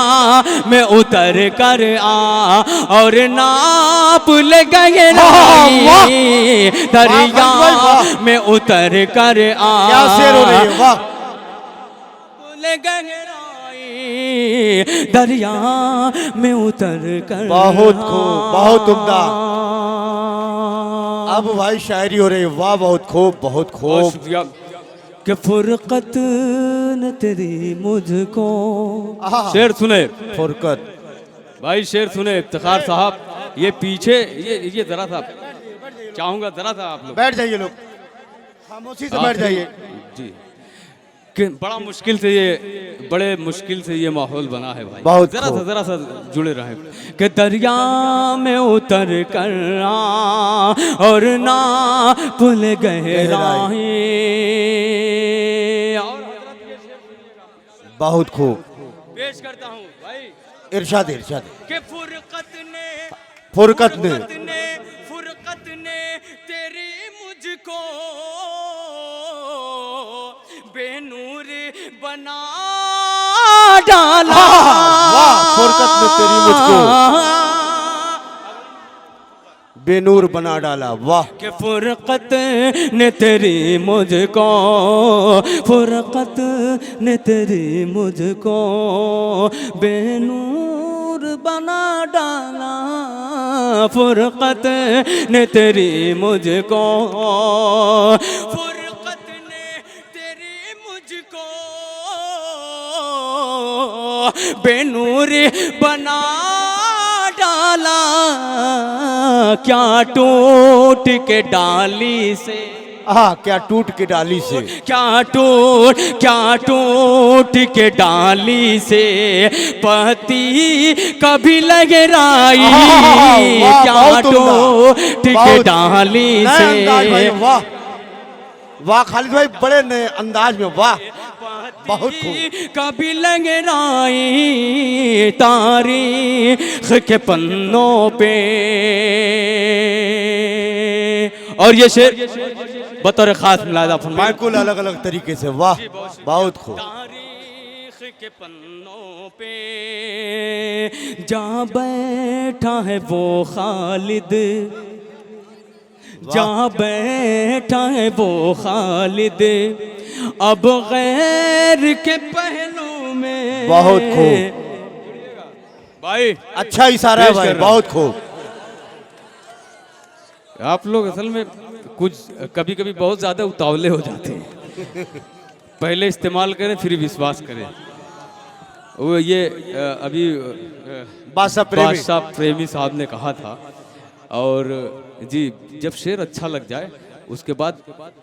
में उतर कर आ और नाप ले गहराई, दरिया में उतर कर आ, क्या शेर हो रही है, वाह ले गहराई, दरिया में उतर कर बहुत खूब, बहुत उम्दा। अब भाई शायरी हो रही है, वाह बहुत खूब, बहुत खूब। शुक्रिया। कि फुरकत न तेरी मुझको, शेर सुने फुरकत, भाई शेर सुने इफ्तिखार साहब। ये पीछे ये जरा सा चाहूंगा, जरा सा आप लोग बैठ जाइए, लोग खामोशी से बैठ जाइए जी। कि बड़ा मुश्किल से ये, बड़े मुश्किल से ये माहौल बना है भाई, बहुत जरा सा जुड़े रहे। कि दरिया में उतर कर आ और ना पुल गहराई, बहुत खूब। पेश करता हूँ भाई। इरशाद इरशाद। कि फुरकत ने तेरी मुझको बेनूर बना डाला, वाह, फुरकत ने तेरी मुझको बेनूर बना डाला, वाह। कि फुरकत ने तेरी मुझको, फुरकत ने तेरी मुझको बेनूर बना डाला, फुरकत ने तेरी मुझको, फुरकत ने तेरी मुझको बेनूर बना डाला, क्या टूट के डाली से, क्या टूट के डाली से, क्या टूट के डाली से पति कभी लहराई, क्या टूट के डाली से, वाह वाह खालिद भाई, बड़े नए अंदाज में, वाह बहुत खूब। कभी लहराई तारीख के पन्नों पे। और ये शेर बतौर खास मुलाहिजा फरमाएं, बिल्कुल अलग अलग तरीके से, वाह बहुत खूब। तारीख के पन्नों पे जहाँ बैठा है वो खालिद, जहाँ बैठा है वो खालिद, अब गैर के पहलू में, बहुत खूब भाई, अच्छा इशारा है भाई, बहुत खूब। आप लोग असल में कुछ कभी कभी बहुत ज्यादा उतावले हो जाते हैं, पहले इस्तेमाल करें फिर विश्वास करें। वो ये अभी बादशाह प्रेमी साहब ने कहा था, और जी जब शेर अच्छा लग जाए उसके बाद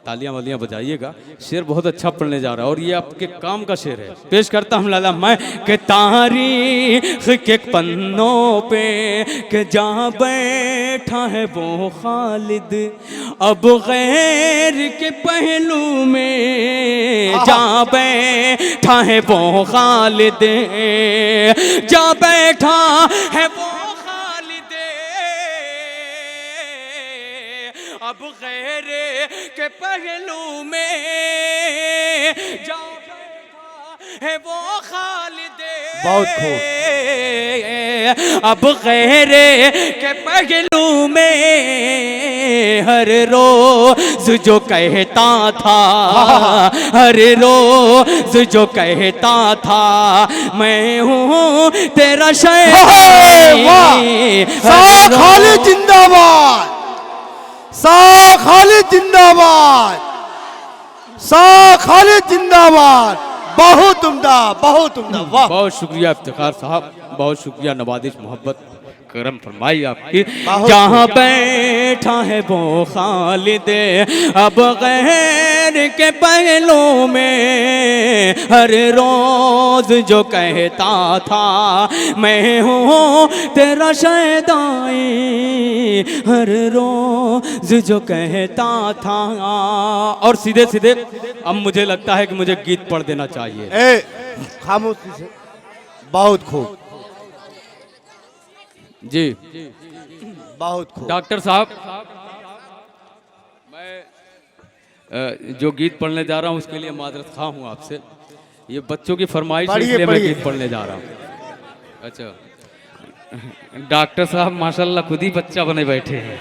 तालियां वालियां बजाइएगा। शेर बहुत अच्छा पढ़ने जा रहा है और ये आपके काम का शेर है। पेश करता हूँ लाला मैं कि तारीख के पन्नों पे कि जहाँ बैठा है वो खालिद, अब गैर के पहलू में जहाँ बैठा है वो खालिद, जहाँ बैठा है वो अब गैर के पहलू में जाओ बैठा है वो खालिद, बहुत खूब। अब गैर के पहलू में हर रोज जो कहता था, हर रोज जो कहता था मैं हूँ तेरा शहर। खालिद जिंदाबाद, खालिद जिंदाबाद, खालिद जिंदाबाद। बहुत उम्दा, बहुत उम्दा, वाह। बहुत शुक्रिया इफ्तिखार साहब, बहुत शुक्रिया, नवाजिश मोहब्बत करम फरमाई आपकी। बहुत जहाँ बैठा है वो खालिद, अब गैर के पहलों में हर रोज जो कहता था मैं हूँ तेरा शैदाई, हर रोज जो कहता था। और सीधे सीधे अब मुझे लगता है कि मुझे गीत पढ़ देना चाहिए। ए खामोशी से, बहुत खूब जी बहुत खूब। डॉक्टर साहब, मैं जो गीत पढ़ने जा रहा हूँ उसके लिए माजरत खा हूँ आपसे। ये बच्चों की फरमाइश है इसलिए मैं गीत पढ़ने जा रहा हूँ। अच्छा डॉक्टर साहब माशाल्लाह खुद ही बच्चा बने बैठे हैं।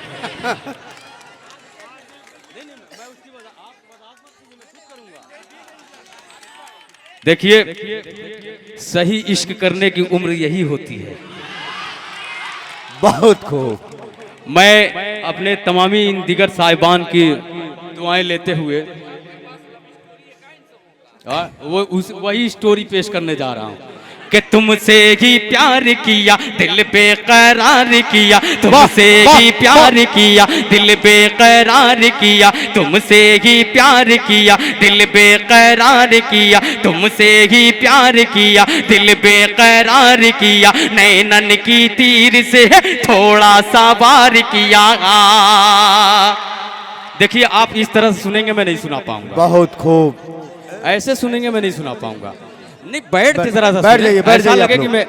देखिए सही इश्क करने की उम्र यही होती है। बहुत खूब। मैं अपने तमामी इन दिगर साहिबान की दुआएं लेते हुए वही स्टोरी पेश करने जा रहा हूँ कि तुमसे ही प्यार किया दिल बेकरार किया, तुमसे ही प्यार किया दिल बेकरार किया, तुमसे ही प्यार किया दिल बेकरार किया, तुमसे ही प्यार किया दिल बेकरार किया, नैनन की तीर से थोड़ा सा वार किया। देखिए आप इस तरह से सुनेंगे मैं नहीं सुना पाऊंगा। बहुत खूब। ऐसे सुनेंगे मैं नहीं सुना पाऊंगा। नहीं बैठ के जरा सा बैठ जाइए, बैठ ऐसा जाइए लगे आप कि मैं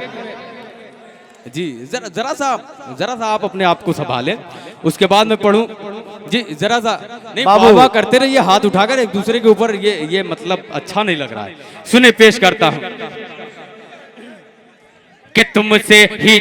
जी जरा सा आप अपने आप को संभालें, उसके बाद मैं पढ़ूं। जी जरा सा नहीं बाबा करते रहिए हाथ उठाकर एक दूसरे के ऊपर, ये मतलब अच्छा नहीं लग रहा है। सुने पेश करता हूं कि तुमसे ही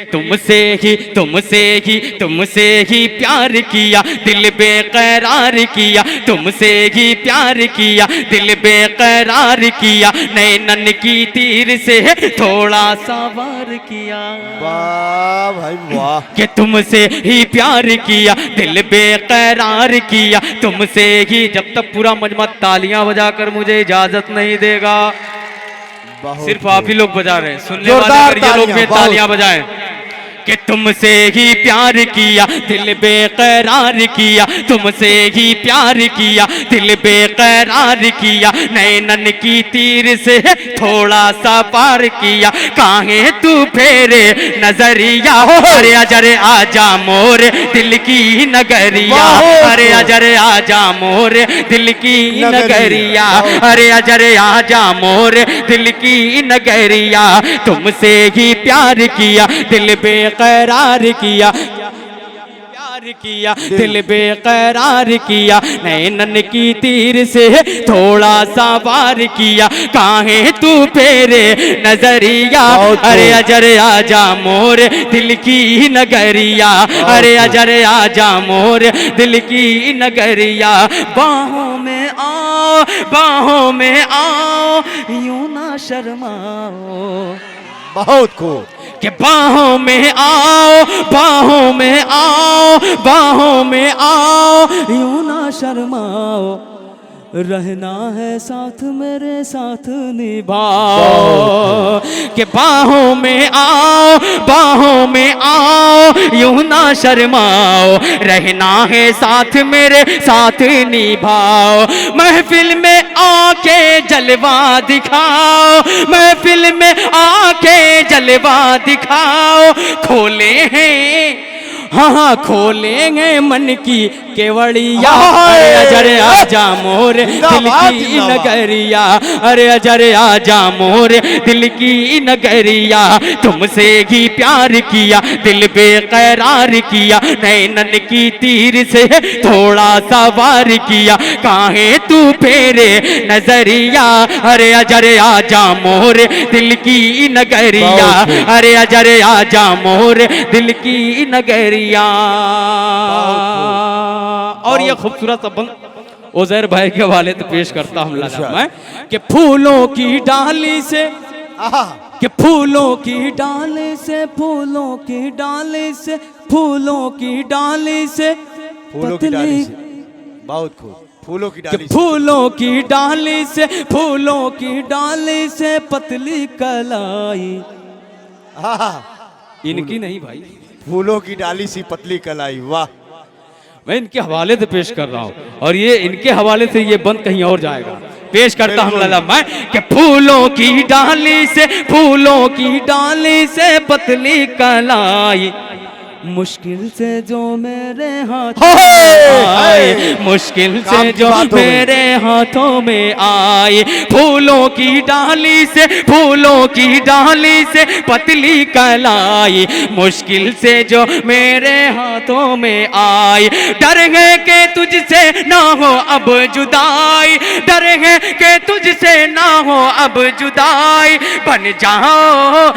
प्यार किया दिल बेकरार किया, तुमसे ही प्यार किया दिल बेकरार किया, नैनन की तीर से थोड़ा सा वार किया। वाह भाई वाह। कि तुमसे ही प्यार किया दिल बेकरार किया, तुमसे ही। जब तक पूरा मजमा तालियां बजाकर मुझे इजाजत नहीं देगा, सिर्फ आप ही लोग बजा रहे हैं, सुनने वाले अगर ये लोग भी तालियां बजाएं। कि तुमसे ही प्यार किया दिल बेकरार किया, तुमसे ही प्यार किया दिल बेकरार किया, नैनन की तीर से थोड़ा सा पार किया, काहे तू फेरे नजरिया, अरे अजरे आजा मोर दिल की नगरिया, अरे अजरे आजा मोर दिल की नगरिया, अरे अजरे आजा मोर दिल की नगरिया, तुमसे ही प्यार किया दिल बेकरार किया, प्यार किया दिल बेकरार किया, नैनन की तीर से थोड़ा सा वार किया, काहे तू फेरे नजरिया, अरे अजरे आजा मोर दिल की नगरिया, अरे अजरे आजा मोर दिल की नगरिया, बाहों में आओ बाहों में आओ यूं ना शर्माओ। बहुत खूब। कि बाहों में आओ बाहों में आओ बाहों में आओ यूं ना शर्माओ, रहना है साथ मेरे साथ निभाओ। कि बाहों में आओ बाहों में आओ यूं ना शर्माओ, रहना है साथ मेरे साथ निभाओ, महफिल में आके जलवा दिखाओ, महफिल में आके जलवा दिखाओ, खोले हैं हाँ खोलेंगे मन की केवड़िया, अरे अजरे आजा मोर दिल की नगरिया, अरे अजरे आजा मोर दिल की नगरिया, तुमसे ही प्यार किया दिल बेकरार किया, नैनन की तीर से थोड़ा सा वार किया, काहे तू फेरे नजरिया, अरे अजरे आजा मोर दिल की नगरिया, अरे अजरे आजा मोर दिल की नगरिया। और ये खूबसूरत सबंग उज़ैर भाई के हवाले तो पेश करता हूँ मैं कि फूलों की डाली से, कि फूलों की डाली से, फूलों की डाली से, फूलों की डाली से, फूलों की डाली से, बहुत खूब। फूलों की डाली, फूलों की डाली से, फूलों की डाली से पतली कलाई, इनकी नहीं भाई, फूलों की डाली सी पतली कलाई, वाह। मैं इनके हवाले से पेश कर रहा हूँ, और ये इनके हवाले से ये बंद कहीं और जाएगा। पेश करता हूँ लाला मैं कि फूलों की डाली से पतली कलाई, मुश्किल से जो मेरे हाथों में आए, मुश्किल से जो मेरे हाथों में आए, फूलों की डाली से पतली कलाई, मुश्किल से जो मेरे हाथों में आए। डर है कि तुझसे ना हो अब जुदाई, डर है कि तुझसे ना हो अब जुदाई, बन जाओ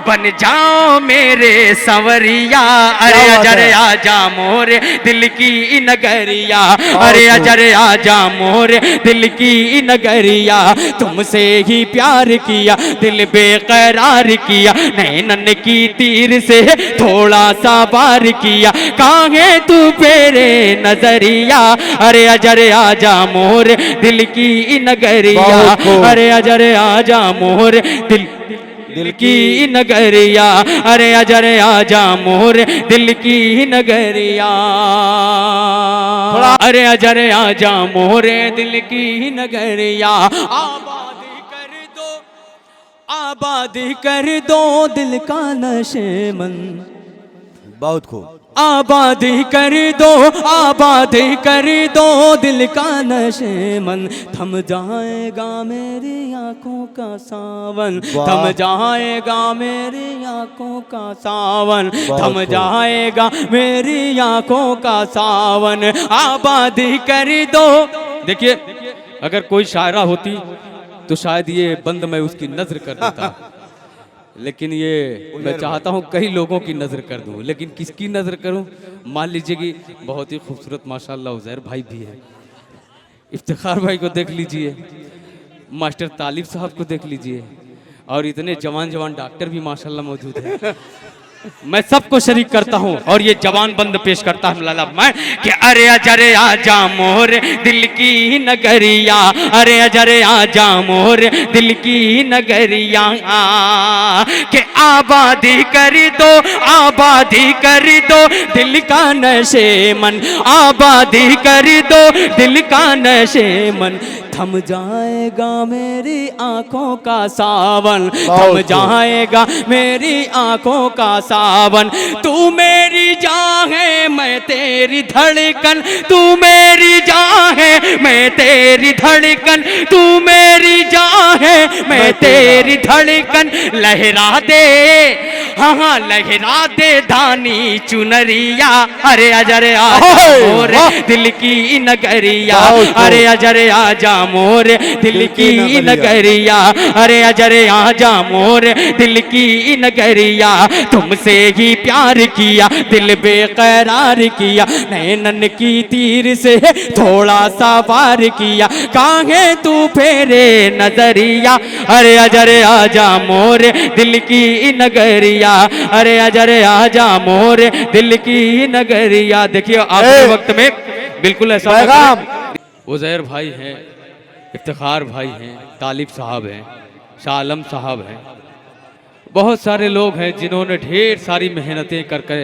बन जाओ मेरे संवरिया, अरे आजा मोरे दिल की नगरिया, अरे आजा मोरे दिल की नगरिया, तुमसे ही प्यार किया दिल बेकरार किया, नैनन की तीर से थोड़ा सा वार किया, काहे तू मेरे नजरिया, अरे आजा मोरे दिल की नगरिया, अरे आजा मोरे दिल की नगरिया, अरे आजा मोर दिल की नगरिया, अरे आजा मोर दिल की नगरिया, आबादी कर दो दिल का नशेमन, बहुत खूब। आबादी कर दो दिल का नशेमन, थम जाएगा मेरी आंखों का सावन, थम जाएगा मेरी आंखों का सावन, थम जाएगा मेरी आंखों का सावन, आबादी कर दो। देखिए, अगर कोई शायरा होती तो शायद ये बंद मैं उसकी नजर कर देता, लेकिन ये मैं चाहता हूँ कई लोगों की नज़र कर दूँ, लेकिन किसकी नज़र करूँ? मान लीजिए कि बहुत ही खूबसूरत माशाल्लाह उज़ैर भाई भी है, इफ्तिखार भाई को देख लीजिए, मास्टर तालिब साहब को देख लीजिए, और इतने जवान जवान डॉक्टर भी माशाल्लाह मौजूद हैं। मैं सबको शरीक करता हूँ और ये जवान बंद पेश करता हूँ लाला मैं कि अरे आजा मोर दिल की नगरिया, अरे आजा मोर दिल की नगरिया, कि आबादी कर दो दिल का नशेमन, आबादी कर दो दिल का नशेमन, थम जाएगा मेरी आंखों का सावन, थम जाएगा मेरी आंखों का सावन, तू मेरी जान है मैं तेरी धड़कन, तू मेरी जान है मैं तेरी धड़कन, तू मेरी जान है मैं तेरी धड़कन, लहरा दे हाँ लहरा दे धानी चुनरिया, अरे मोर दिल की नगरिया, अरे आजा मोर दिल की नगरिया, अरे आजा मोर दिल की नगरिया, तुमसे ही प्यार किया दिल बेकरार किया, नैनन की तीर से थोड़ा सा वार किया, काहे तू फेरे नजरिया, अरे आजा मोर दिल की नगरिया, अरे आजा मोर दिल की नगरिया। देखिए आखिरी वक्त में बिल्कुल ऐसा उज़ैर भाई हैं, इफ्तिखार भाई हैं, तालिब साहब हैं, शाह आलम साहब हैं, बहुत सारे लोग हैं जिन्होंने ढेर सारी मेहनतें करके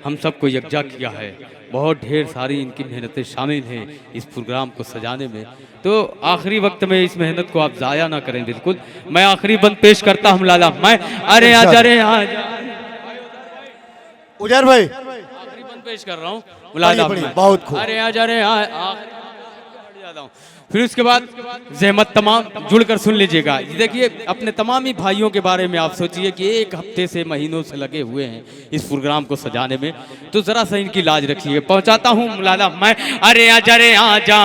हम सबको यकजा किया है, बहुत ढेर सारी इनकी मेहनतें शामिल हैं इस प्रोग्राम को सजाने में। तो आखिरी वक्त में इस मेहनत को आप ज़ाया ना करें। बिल्कुल मैं आखिरी बंद पेश करता हूँ लाला मैं, अरे आजा उज़ैर भाई आखिरी बंद पेश कर रहा हूँ मुलादा मैं, बहुत खूब, अरे आजा फिर उसके बाद ज़हमत तमाम जुड़कर सुन लीजिएगा। देखिए अपने तमामी भाइयों के बारे में आप सोचिए कि एक हफ्ते से महीनों से लगे हुए हैं इस प्रोग्राम को सजाने में, तो ज़रा सा इनकी लाज रखिए। पहुंचाता हूँ मुलादा मैं, अरे आजा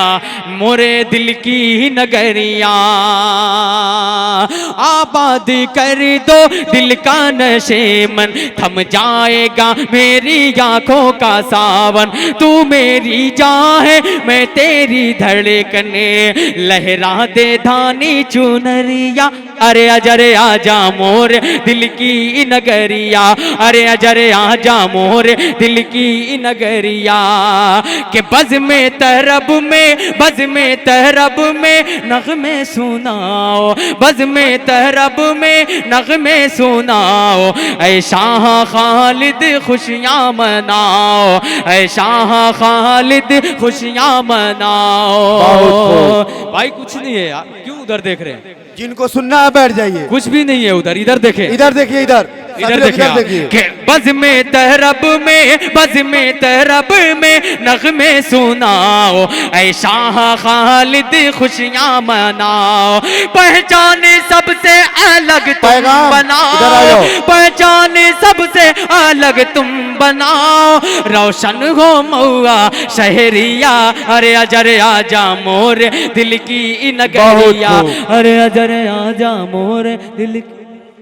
मोरे दिल की नगरिया, आबादी कर दो दिल का नशेमन, थम जाएगा मेरी आंखों का सावन, तू मेरी जान है मैं तेरी धड़कन, लहरा दे धानी चुनरिया, अरे अजरे आजा मोर दिल की नगरिया, अरे अजरे आजा मोर दिल की नगरिया। के बज़ में तरब में, बज़ में तरब में नग़मे सुनाओ, बज़ में तरब में नग़मे सुनाओ। ऐ शाह खालिद खुशियाँ मनाओ, ऐ शाह खालिद खुशियाँ मनाओ। भाई कुछ नहीं है यार, क्यों उधर देख रहे हैं? जिनको सुनना है बैठ जाइए। कुछ भी नहीं है उधर, इधर देखें, इधर देखिए, इधर इधर देखिए कि बज़ में तहरब में, बज़ में तहरब में नग़मे सुनाओ। ऐ शाह खालिद खुशियाँ मनाओ। पहचान सबसे अलग तुम बनाओ, पहचान सबसे अलग तुम बनाओ। रोशन हो मऊआ शहरिया, अरे अजर आजा मोर दिल की नगरिया, अरे अजर आजा मोर दिल की